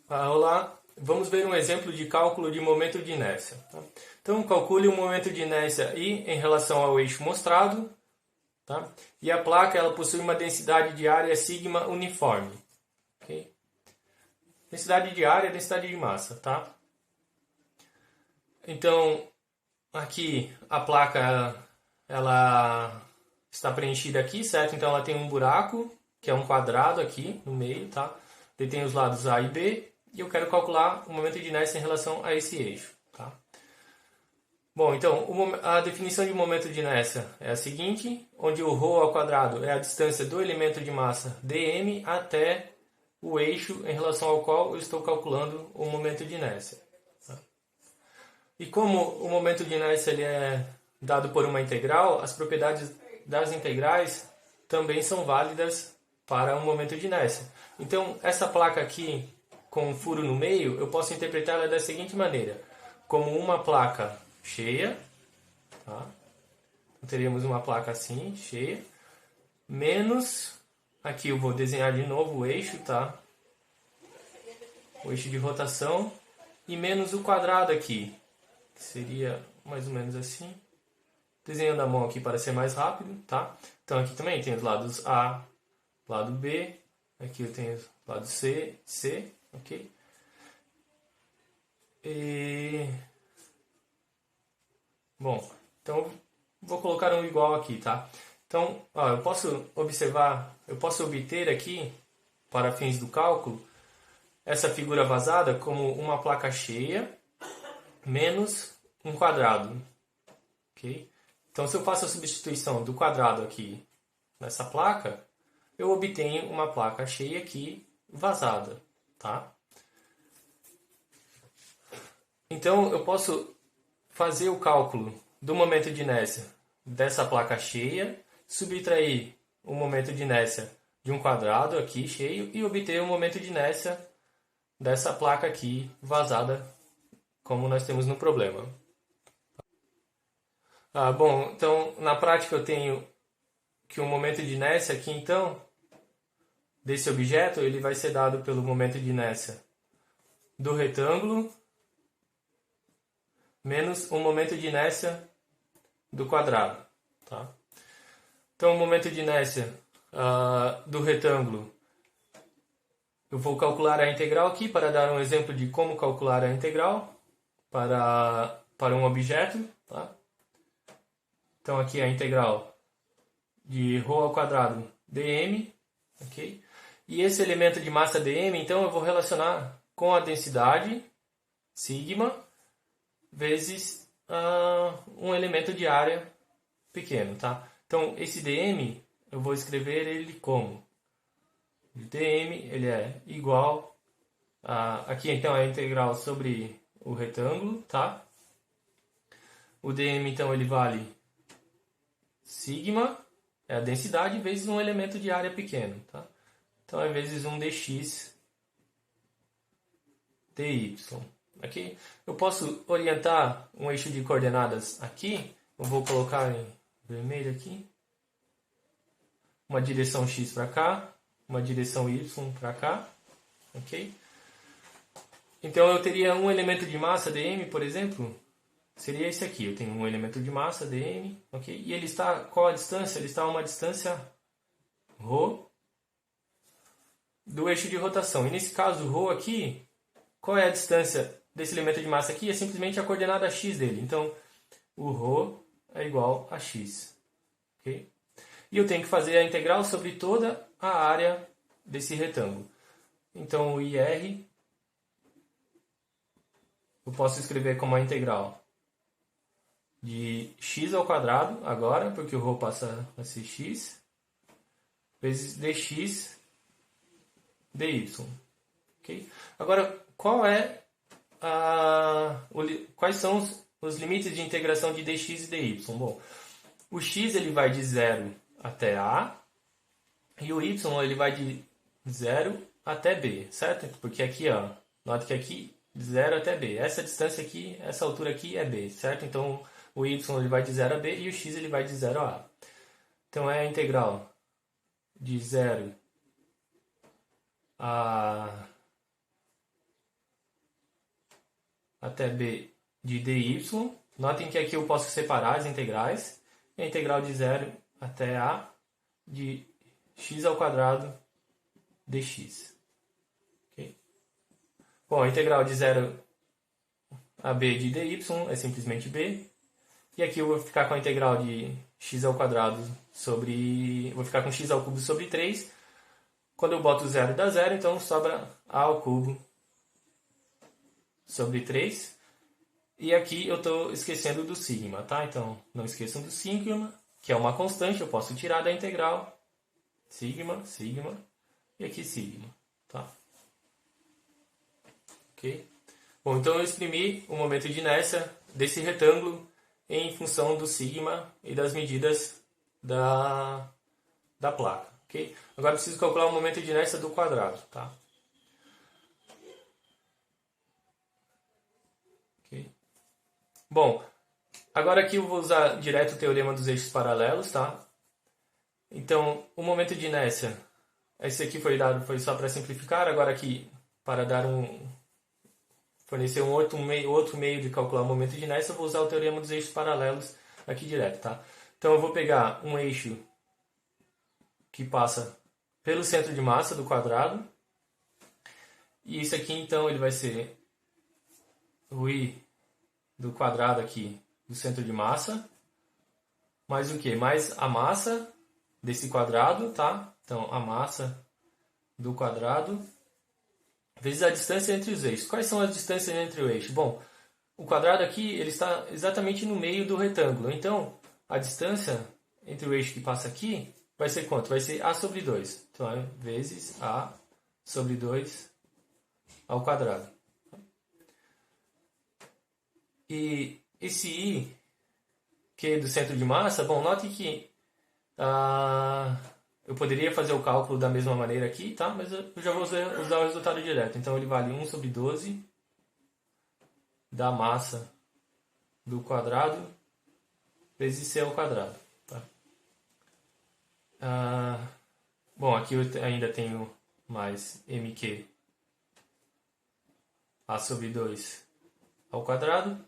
Olá, vamos ver um exemplo de cálculo de momento de inércia. Tá? Então, calcule o momento de inércia I em relação ao eixo mostrado. Tá? E a placa ela possui uma densidade de área sigma uniforme. Okay? Densidade de área é densidade de massa. Tá? Então, aqui a placa ela está preenchida aqui, certo? Então ela tem um buraco, que é um quadrado aqui no meio. Tá? Ele tem os lados A e B. E eu quero calcular o momento de inércia em relação a esse eixo. Tá? Bom, então, a definição de momento de inércia é a seguinte, onde o ρ ao quadrado é a distância do elemento de massa dm até o eixo em relação ao qual eu estou calculando o momento de inércia. Tá? E como o momento de inércia ele é dado por uma integral, as propriedades das integrais também são válidas para um momento de inércia. Então, essa placa aqui, com um furo no meio, eu posso interpretá-la da seguinte maneira, como uma placa cheia, tá? Então, teríamos uma placa assim, cheia, menos, aqui eu vou desenhar de novo o eixo, tá? O eixo de rotação, e menos o quadrado aqui, que seria mais ou menos assim. Desenhando a mão aqui para ser mais rápido, tá? Então aqui também tem os lados A, lado B, aqui eu tenho os lados C, ok? Bom, então vou colocar um igual aqui, tá? Então, ó, eu posso obter aqui, para fins do cálculo, essa figura vazada como uma placa cheia menos um quadrado, ok? Então, se eu faço a substituição do quadrado aqui nessa placa, eu obtenho uma placa cheia aqui vazada, tá? Então, eu posso fazer o cálculo do momento de inércia dessa placa cheia, subtrair o momento de inércia de um quadrado aqui cheio e obter o momento de inércia dessa placa aqui vazada, como nós temos no problema. Bom, então na prática eu tenho que o momento de inércia aqui então, desse objeto, ele vai ser dado pelo momento de inércia do retângulo menos o momento de inércia do quadrado. Tá? Então o momento de inércia do retângulo, eu vou calcular a integral aqui para dar um exemplo de como calcular a integral para um objeto. Tá? Então aqui é a integral de ρ ao quadrado dm, ok? E esse elemento de massa dm, então eu vou relacionar com a densidade sigma vezes um elemento de área pequeno, tá? Então esse dm eu vou escrever ele como dm ele é igual a aqui então é a integral sobre o retângulo, tá? O dm então ele vale sigma é a densidade vezes um elemento de área pequeno, tá? Então é vezes 1 dx dy. Aqui eu posso orientar um eixo de coordenadas aqui. Eu vou colocar em vermelho aqui. Uma direção x para cá, uma direção y para cá, ok? Então eu teria um elemento de massa dm, por exemplo, seria esse aqui. Eu tenho um elemento de massa dm, ok? E ele está, qual a distância? Ele está a uma distância ρ do eixo de rotação. E nesse caso, ρ aqui, qual é a distância desse elemento de massa aqui? É simplesmente a coordenada x dele. Então, o ρ é igual a x. Okay? E eu tenho que fazer a integral sobre toda a área desse retângulo. Então, o IR eu posso escrever como a integral de x ao quadrado agora, porque o ρ passa a ser x, vezes dx dy. Okay? Agora, quais são os limites de integração de dx e dy? Bom, o x ele vai de 0 até a e o y ele vai de 0 até b, certo? Porque aqui, ó, note que aqui de 0 até b. Essa distância aqui, essa altura aqui é b, certo? Então o y ele vai de 0 a b e o x ele vai de 0 a a. Então é a integral de 0 a até b de dy. Notem que aqui eu posso separar as integrais. E a integral de 0 até a de x ao quadrado dx. Okay? Bom, a integral de 0 a b de dy é simplesmente b. E aqui eu vou ficar com a integral de x ao quadrado sobre... Vou ficar com x ao cubo sobre 3. Quando eu boto 0 dá 0, então sobra a ao cubo sobre 3. E aqui eu estou esquecendo do sigma, tá? Então, não esqueçam do sigma, que é uma constante, eu posso tirar da integral. Sigma, sigma, e aqui sigma, tá? Ok? Bom, então eu exprimi o momento de inércia desse retângulo em função do sigma e das medidas da placa, ok? Agora eu preciso calcular o momento de inércia do quadrado, tá? Ok? Bom, agora aqui eu vou usar direto o teorema dos eixos paralelos, tá? Então, o momento de inércia, esse aqui foi só para simplificar, agora aqui, para dar fornecer um outro meio de calcular o momento de inércia, eu vou usar o teorema dos eixos paralelos aqui direto, tá? Então eu vou pegar um eixo que passa pelo centro de massa do quadrado, e isso aqui então ele vai ser o i do quadrado aqui do centro de massa, mais o que? Mais a massa desse quadrado, tá? Então a massa do quadrado vezes a distância entre os eixos. Quais são as distâncias entre o eixo? Bom, o quadrado aqui ele está exatamente no meio do retângulo. Então, a distância entre o eixo que passa aqui vai ser quanto? Vai ser a sobre 2. Então, é vezes a sobre 2 ao quadrado. E esse i, que é do centro de massa, bom, note que eu poderia fazer o cálculo da mesma maneira aqui, tá? Mas eu já vou usar o resultado direto. Então ele vale 1 sobre 12 da massa do quadrado vezes c ao quadrado. Tá? Bom, aqui eu ainda tenho mais mq a sobre 2 ao quadrado.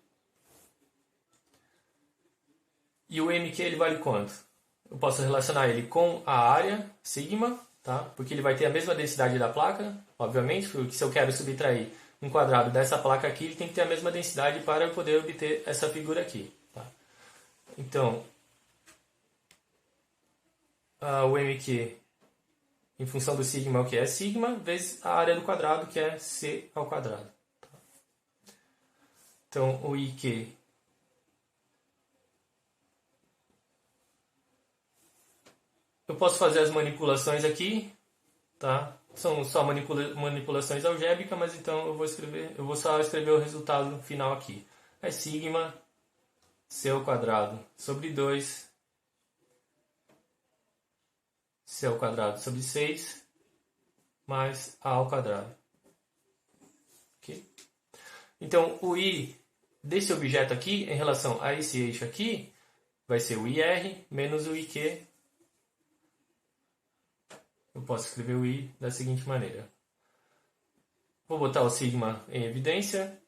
E o mq ele vale quanto? Eu posso relacionar ele com a área, sigma, tá? Porque ele vai ter a mesma densidade da placa, obviamente, porque se eu quero subtrair um quadrado dessa placa aqui, ele tem que ter a mesma densidade para eu poder obter essa figura aqui. Tá? Então, o mq em função do sigma, o que é sigma, vezes a área do quadrado, que é c ao quadrado. Tá? Então, o IQ eu posso fazer as manipulações aqui, tá? São só manipulações algébricas, mas então eu vou só escrever o resultado final aqui. É sigma c ao quadrado sobre 2 c ao quadrado sobre 6 mais a ao quadrado. Okay? Então, o i desse objeto aqui, em relação a esse eixo aqui, vai ser o ir menos o iq. Eu posso escrever o i da seguinte maneira. Vou botar o sigma em evidência.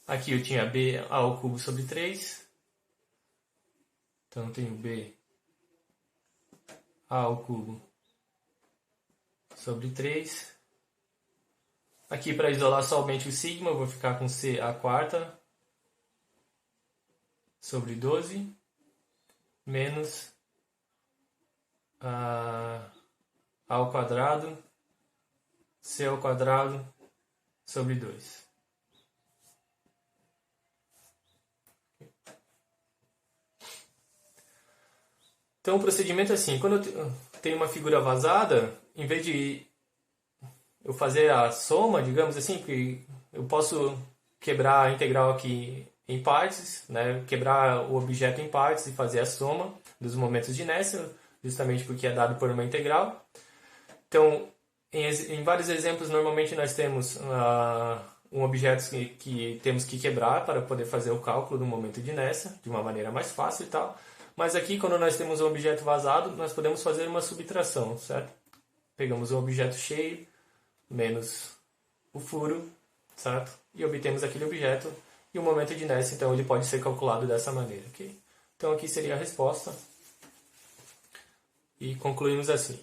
Aqui eu tinha b ao cubo sobre 3. Então eu tenho b ao cubo sobre 3. Aqui para isolar somente o sigma, eu vou ficar com c à quarta sobre 12 menos a ao quadrado, c ao quadrado sobre 2. Então o procedimento é assim, quando eu tenho uma figura vazada, em vez de eu fazer a soma, digamos assim, porque eu posso quebrar a integral aqui em partes, né? Quebrar o objeto em partes e fazer a soma dos momentos de inércia, justamente porque é dado por uma integral. Então, em vários exemplos, normalmente nós temos um objeto que temos que quebrar para poder fazer o cálculo do momento de inércia, de uma maneira mais fácil e tal. Mas aqui, quando nós temos um objeto vazado, nós podemos fazer uma subtração, certo? Pegamos um objeto cheio, menos o furo, certo? E obtemos aquele objeto, e o momento de inércia, então, ele pode ser calculado dessa maneira, ok? Então aqui seria a resposta, e concluímos assim.